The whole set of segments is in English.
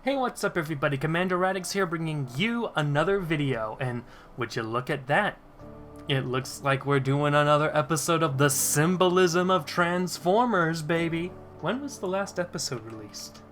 Hey, what's up everybody, Commander Radix here bringing you another video, and would you look at that? It looks like we're doing another episode of the Symbolism of Transformers, baby! When was the last episode released?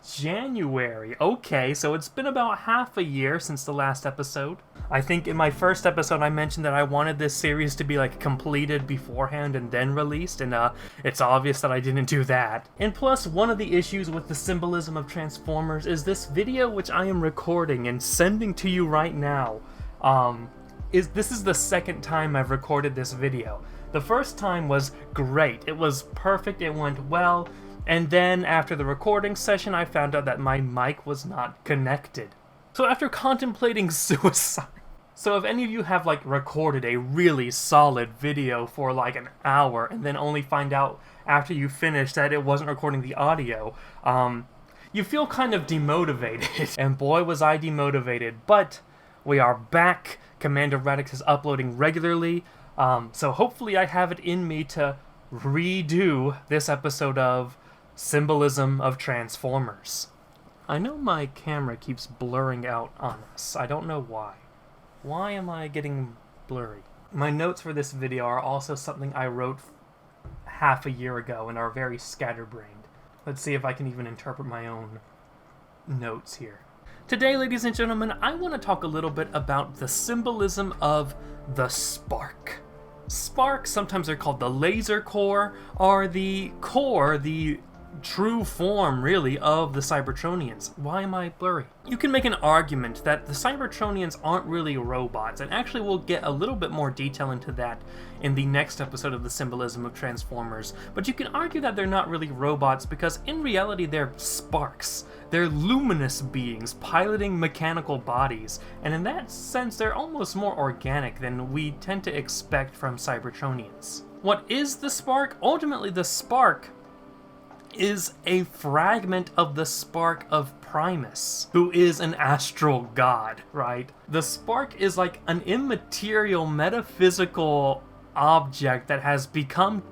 January. Okay, so it's been about half a year since the last episode. I think in my first episode I mentioned that I wanted this series to be like completed beforehand and then released, and it's obvious that I didn't do that. And plus, one of the issues with the Symbolism of Transformers is this video which I am recording and sending to you right now. This is the second time I've recorded this video. The first time was great. It was perfect, it went well. And then, after the recording session, I found out that my mic was not connected. So after contemplating suicide... So if any of you have, like, recorded a really solid video for, like, an hour, and then only find out after you finish that it wasn't recording the audio, you feel kind of demotivated. And boy, was I demotivated. But we are back. Commander Radix is uploading regularly. So hopefully I have it in me to redo this episode of Symbolism of Transformers. I know my camera keeps blurring out on us. I don't know why. Why am I getting blurry? My notes for this video are also something I wrote half a year ago and are very scatterbrained. Let's see if I can even interpret my own notes here. Today, ladies and gentlemen, I want to talk a little bit about the symbolism of the spark. Sparks, sometimes they're called the laser core, are the core, the true form, really, of the Cybertronians. Why am I blurry? You can make an argument that the Cybertronians aren't really robots, and actually we'll get a little bit more detail into that in the next episode of the Symbolism of Transformers. But you can argue that they're not really robots because in reality they're sparks. They're luminous beings piloting mechanical bodies, and in that sense they're almost more organic than we tend to expect from Cybertronians. What is the spark? Ultimately, the spark is a fragment of the spark of Primus, who is an astral god, right? The spark is like an immaterial, metaphysical object that has become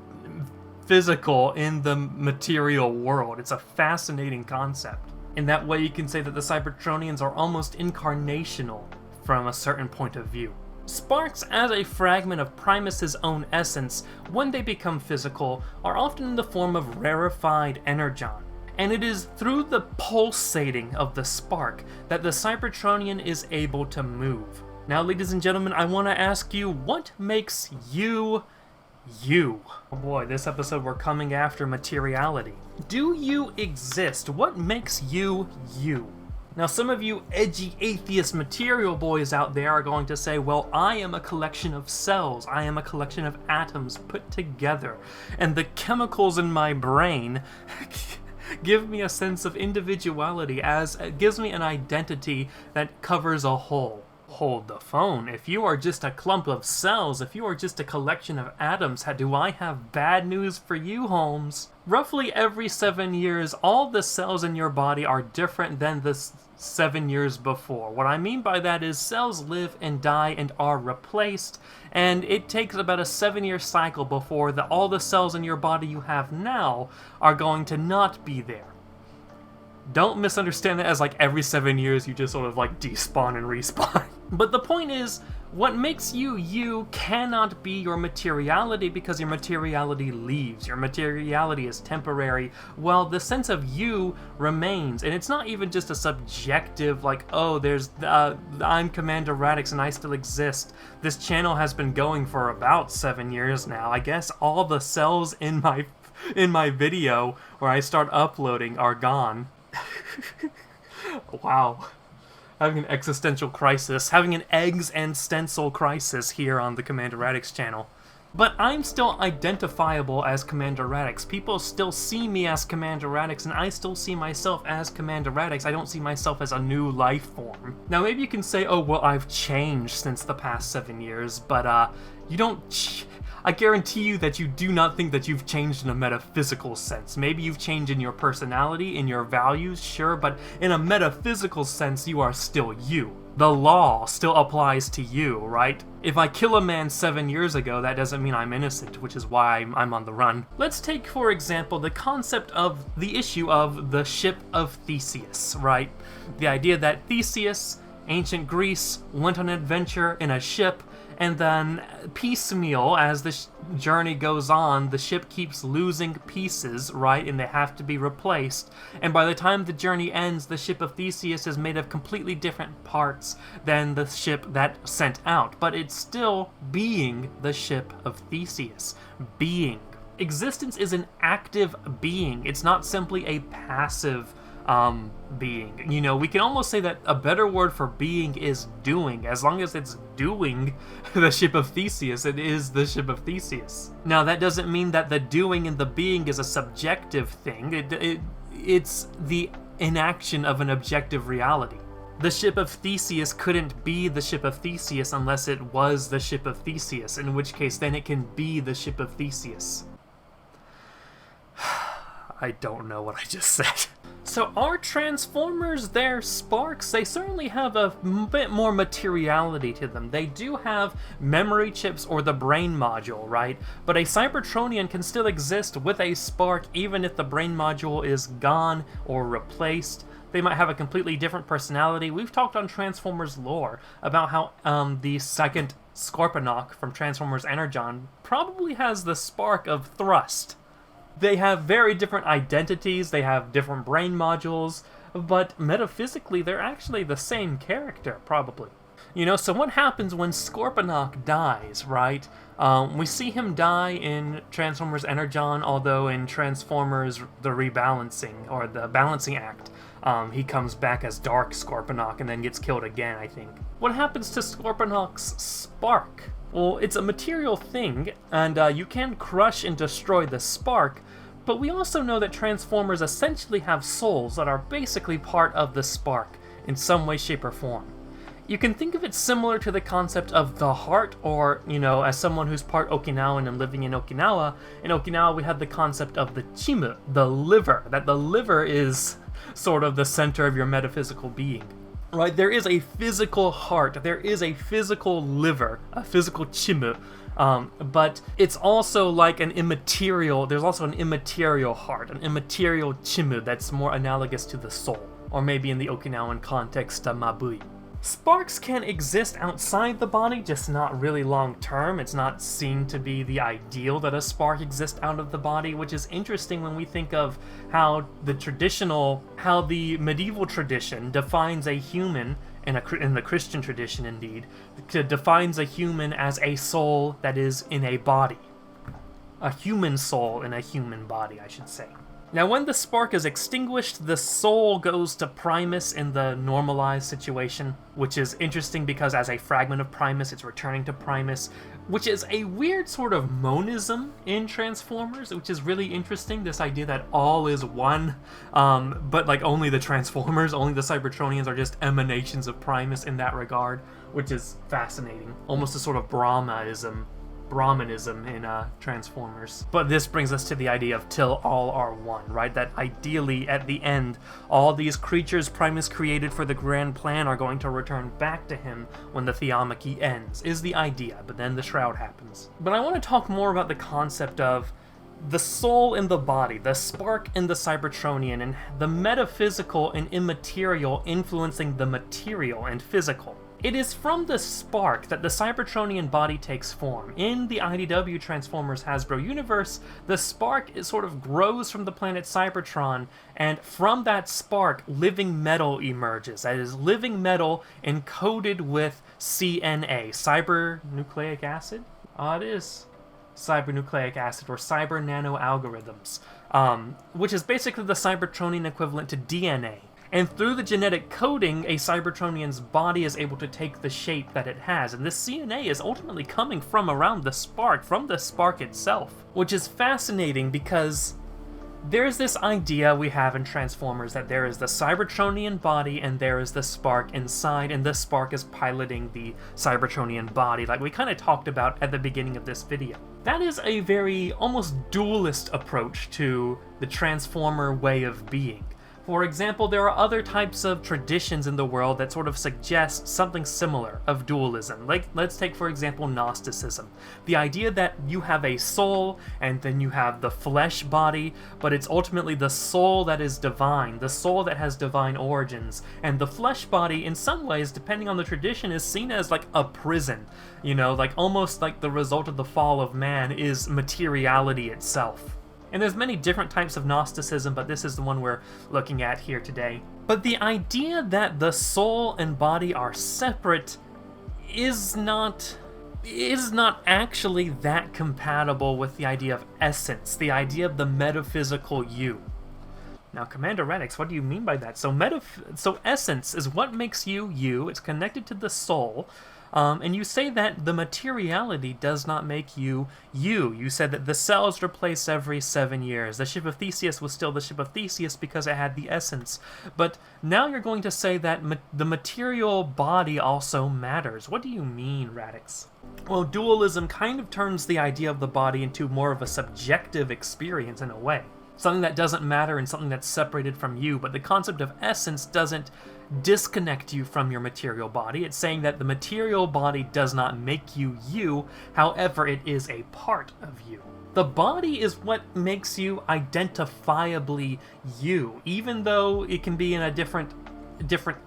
physical in the material world. It's a fascinating concept. In that way, you can say that the Cybertronians are almost incarnational from a certain point of view. Sparks, as a fragment of Primus's own essence, when they become physical, are often in the form of rarefied energon. And it is through the pulsating of the spark that the Cybertronian is able to move. Now, ladies and gentlemen, I want to ask you, what makes you, you? Oh boy, this episode we're coming after materiality. Do you exist? What makes you, you? Now, some of you edgy atheist material boys out there are going to say, well, I am a collection of cells, I am a collection of atoms put together, and the chemicals in my brain give me a sense of individuality, as it gives me an identity that covers a whole. Hold the phone. If you are just a clump of cells, if you are just a collection of atoms, do I have bad news for you, Holmes? Roughly every 7 years, all the cells in your body are different than the 7 years before. What I mean by that is cells live and die and are replaced, and it takes about a 7-year cycle before all the cells in your body you have now are going to not be there. Don't misunderstand that as like every 7 years you just sort of like despawn and respawn. But the point is, what makes you, you cannot be your materiality because your materiality leaves. Your materiality is temporary, while the sense of you remains. And it's not even just a subjective, like, oh, I'm Commander Radix and I still exist. This channel has been going for about 7 years now. I guess all the cells in my video where I start uploading are gone. Wow. Having an existential crisis, having an eggs and stencil crisis here on the Commander Radix channel. But I'm still identifiable as Commander Radix. People still see me as Commander Radix, and I still see myself as Commander Radix. I don't see myself as a new life form. Now maybe you can say, oh, well, I've changed since the past 7 years, but you don't... I guarantee you that you do not think that you've changed in a metaphysical sense. Maybe you've changed in your personality, in your values, sure, but in a metaphysical sense, you are still you. The law still applies to you, right? If I kill a man 7 years ago, that doesn't mean I'm innocent, which is why I'm on the run. Let's take, for example, the concept of the issue of the ship of Theseus, right? The idea that Theseus, ancient Greece, went on an adventure in a ship, and then piecemeal, as the journey goes on, the ship keeps losing pieces, right? And they have to be replaced. And by the time the journey ends, the ship of Theseus is made of completely different parts than the ship that sent out. But it's still being the ship of Theseus. Being. Existence is an active being. It's not simply a passive being. You know, we can almost say that a better word for being is doing. As long as it's doing the ship of Theseus, it is the ship of Theseus. Now, that doesn't mean that the doing and the being is a subjective thing. It's the inaction of an objective reality. The ship of Theseus couldn't be the ship of Theseus unless it was the ship of Theseus, in which case then it can be the ship of Theseus. I don't know what I just said. So are Transformers their sparks? They certainly have a bit more materiality to them. They do have memory chips or the brain module, right? But a Cybertronian can still exist with a spark even if the brain module is gone or replaced. They might have a completely different personality. We've talked on Transformers lore about how the second Scorponok from Transformers Energon probably has the spark of Thrust. They have very different identities, they have different brain modules, but metaphysically they're actually the same character, probably. You know, so what happens when Scorponok dies, right? We see him die in Transformers Energon, although in Transformers The Rebalancing, or the Balancing Act, he comes back as Dark Scorponok and then gets killed again, I think. What happens to Scorponok's spark? Well, it's a material thing, and you can crush and destroy the spark, but we also know that Transformers essentially have souls that are basically part of the spark, in some way, shape, or form. You can think of it similar to the concept of the heart, or, you know, as someone who's part Okinawan and living in Okinawa we have the concept of the chimu, the liver, that the liver is sort of the center of your metaphysical being. Right, there is a physical heart, there is a physical liver, a physical chimu, but it's also like an immaterial, there's also an immaterial heart, an immaterial chimu that's more analogous to the soul, or maybe in the Okinawan context, mabui. Sparks can exist outside the body, just not really long term. It's not seen to be the ideal that a spark exists out of the body, which is interesting when we think of how the medieval tradition defines a human, in the Christian tradition indeed, defines a human as a soul that is in a body. A human soul in a human body, I should say. Now, when the spark is extinguished, the soul goes to Primus in the normalized situation, which is interesting because as a fragment of Primus, it's returning to Primus, which is a weird sort of monism in Transformers, which is really interesting, this idea that all is one, but like only the Transformers, only the Cybertronians are just emanations of Primus in that regard, which is fascinating. Almost a sort of Brahmanism in Transformers. But this brings us to the idea of till all are one, right? That ideally, at the end, all these creatures Primus created for the grand plan are going to return back to him when the Theomachy ends, is the idea, but then the Shroud happens. But I want to talk more about the concept of the soul in the body, the spark in the Cybertronian, and the metaphysical and immaterial influencing the material and physical. It is from the spark that the Cybertronian body takes form. In the IDW Transformers Hasbro universe, the spark sort of grows from the planet Cybertron, and from that spark, living metal emerges. That is, living metal encoded with CNA, cybernucleic acid? It is cybernucleic acid, or cyber nano algorithms, which is basically the Cybertronian equivalent to DNA. And through the genetic coding, a Cybertronian's body is able to take the shape that it has. And this CNA is ultimately coming from around the spark, from the spark itself. Which is fascinating because there's this idea we have in Transformers that there is the Cybertronian body and there is the spark inside, and the spark is piloting the Cybertronian body, like we kind of talked about at the beginning of this video. That is a very almost dualist approach to the Transformer way of being. For example, there are other types of traditions in the world that sort of suggest something similar of dualism. Like, let's take, for example, Gnosticism. The idea that you have a soul, and then you have the flesh body, but it's ultimately the soul that is divine, the soul that has divine origins, and the flesh body, in some ways, depending on the tradition, is seen as like a prison. You know, like almost like the result of the fall of man is materiality itself. And there's many different types of Gnosticism, but this is the one we're looking at here today. But the idea that the soul and body are separate is not actually that compatible with the idea of essence, the idea of the metaphysical you. Now, Commander Radix, what do you mean by that? So essence is what makes you you. It's connected to the soul. And you say that the materiality does not make you you. You said that the cells replace every 7 years. The ship of Theseus was still the ship of Theseus because it had the essence. But now you're going to say that the material body also matters. What do you mean, Radix? Well, dualism kind of turns the idea of the body into more of a subjective experience in a way. Something that doesn't matter and something that's separated from you, but the concept of essence doesn't disconnect you from your material body. It's saying that the material body does not make you you, however, it is a part of you. The body is what makes you identifiably you, even though it can be in a different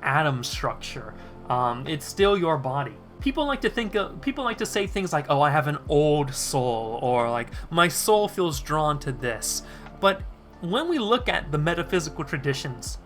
atom structure. It's still your body. People like to say things like, "Oh, I have an old soul," or like, "My soul feels drawn to this." But when we look at the metaphysical traditions,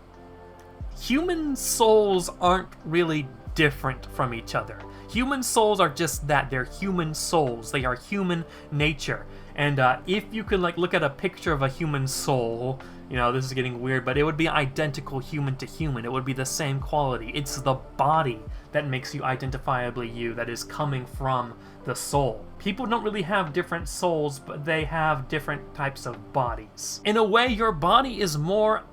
human souls aren't really different from each other. Human souls are just that. They're human souls. They are human nature. And if you could like look at a picture of a human soul, you know, this is getting weird, but it would be identical human to human. It would be the same quality. It's the body that makes you identifiably you, that is coming from the soul. People don't really have different souls, but they have different types of bodies. In a way, your body is more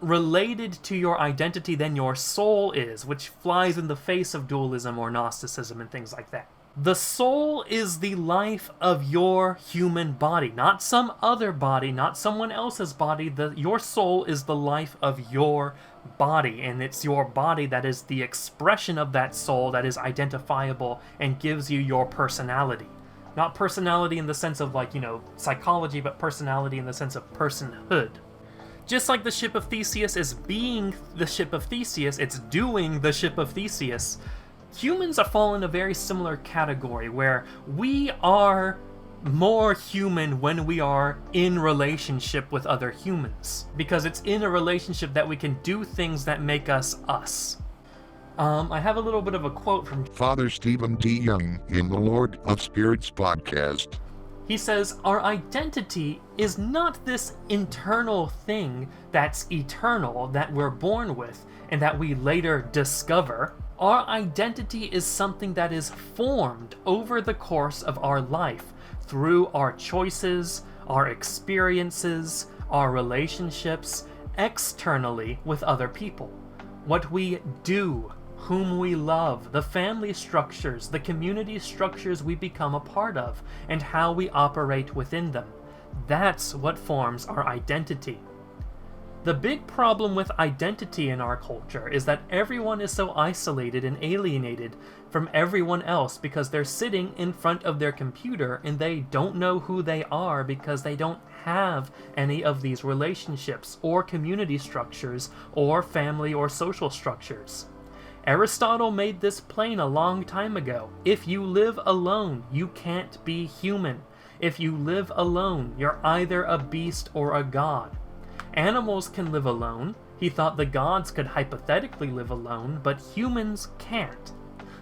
related to your identity than your soul is, which flies in the face of dualism or Gnosticism and things like that. The soul is the life of your human body, not some other body, not someone else's body. Your soul is the life of your body, and it's your body that is the expression of that soul that is identifiable and gives you your personality. Not personality in the sense of like, you know, psychology, but personality in the sense of personhood. Just like the ship of Theseus is being the ship of Theseus, it's doing the ship of Theseus. Humans fall in a very similar category where we are more human when we are in relationship with other humans, because it's in a relationship that we can do things that make us us. I have a little bit of a quote from Father Stephen D. Young in the Lord of Spirits podcast. He says, "Our identity is not this internal thing that's eternal, that we're born with, and that we later discover. Our identity is something that is formed over the course of our life, through our choices, our experiences, our relationships, externally with other people. What we do, whom we love, the family structures, the community structures we become a part of, and how we operate within them. That's what forms our identity." The big problem with identity in our culture is that everyone is so isolated and alienated from everyone else because they're sitting in front of their computer and they don't know who they are because they don't have any of these relationships or community structures or family or social structures. Aristotle made this plain a long time ago. If you live alone, you can't be human. If you live alone, you're either a beast or a god. Animals can live alone. He thought the gods could hypothetically live alone, but humans can't.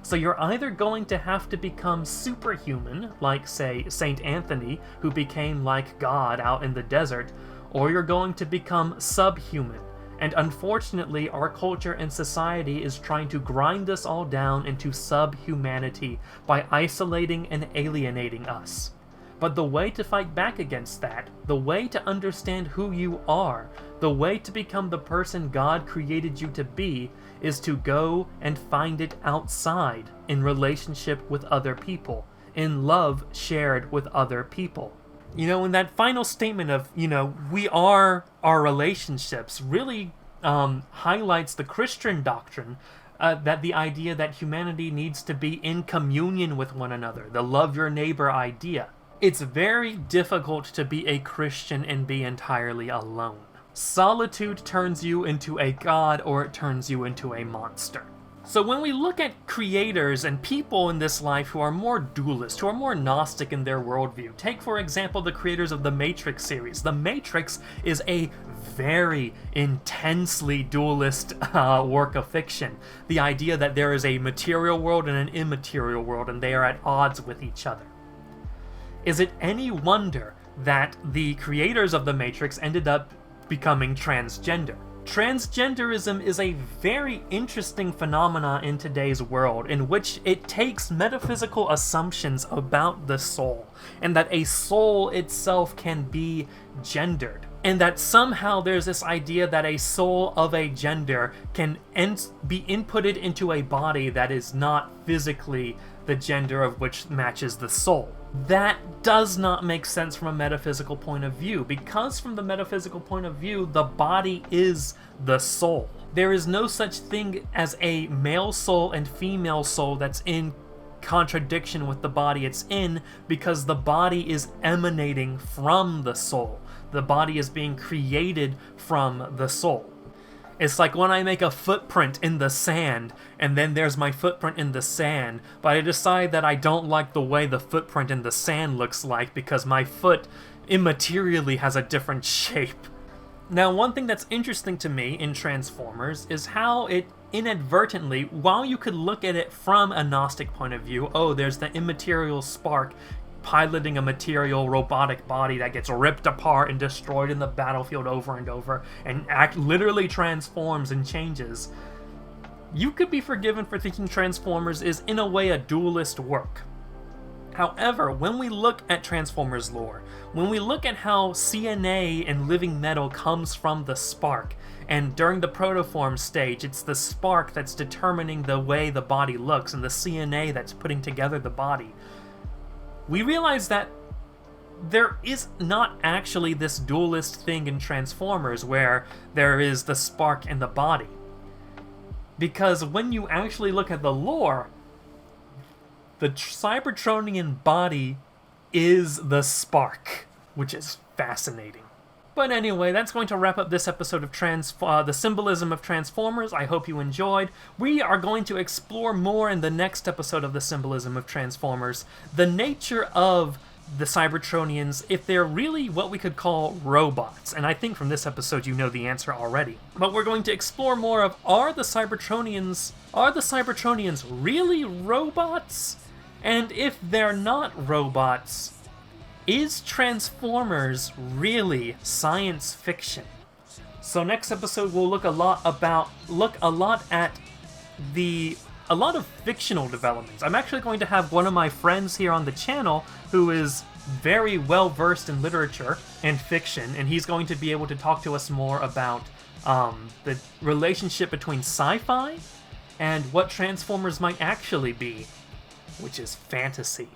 So you're either going to have to become superhuman, like, say, Saint Anthony, who became like God out in the desert, or you're going to become subhuman. And unfortunately, our culture and society is trying to grind us all down into subhumanity by isolating and alienating us. But the way to fight back against that, the way to understand who you are, the way to become the person God created you to be, is to go and find it outside, in relationship with other people, in love shared with other people. You know, in that final statement of, you know, we are our relationships, really highlights the Christian doctrine, that the idea that humanity needs to be in communion with one another, the love your neighbor idea. It's very difficult to be a Christian and be entirely alone. Solitude turns you into a god, or it turns you into a monster. So when we look at creators and people in this life who are more dualist, who are more Gnostic in their worldview, take for example the creators of the Matrix series. The Matrix is a very intensely dualist work of fiction. The idea that there is a material world and an immaterial world, and they are at odds with each other. Is it any wonder that the creators of the Matrix ended up becoming transgender? Transgenderism is a very interesting phenomenon in today's world, in which it takes metaphysical assumptions about the soul, and that a soul itself can be gendered, and that somehow there's this idea that a soul of a gender can be inputted into a body that is not physically the gender of which matches the soul. That does not make sense from a metaphysical point of view, because from the metaphysical point of view, the body is the soul. There is no such thing as a male soul and female soul that's in contradiction with the body it's in, because the body is emanating from the soul. The body is being created from the soul. It's like when I make a footprint in the sand, and then there's my footprint in the sand, but I decide that I don't like the way the footprint in the sand looks like because my foot immaterially has a different shape. Now, one thing that's interesting to me in Transformers is how it inadvertently, while you could look at it from a Gnostic point of view, oh, there's the immaterial spark piloting a material robotic body that gets ripped apart and destroyed in the battlefield over and over, and literally transforms and changes. You could be forgiven for thinking Transformers is in a way a dualist work. However, when we look at Transformers lore, when we look at how CNA and living metal comes from the spark, and during the protoform stage, it's the spark that's determining the way the body looks, and the CNA that's putting together the body, we realize that there is not actually this dualist thing in Transformers where there is the spark and the body. Because when you actually look at the lore, the Cybertronian body is the spark, which is fascinating. But anyway, that's going to wrap up this episode of the Symbolism of Transformers. I hope you enjoyed. We are going to explore more in the next episode of the Symbolism of Transformers, the nature of the Cybertronians, if they're really what we could call robots. And I think from this episode you know the answer already. But we're going to explore more of, are the Cybertronians really robots? And if they're not robots, is Transformers really science fiction? So next episode we'll look a lot at a lot of fictional developments. I'm actually going to have one of my friends here on the channel who is very well versed in literature and fiction, and he's going to be able to talk to us more about the relationship between sci-fi and what Transformers might actually be, which is fantasy.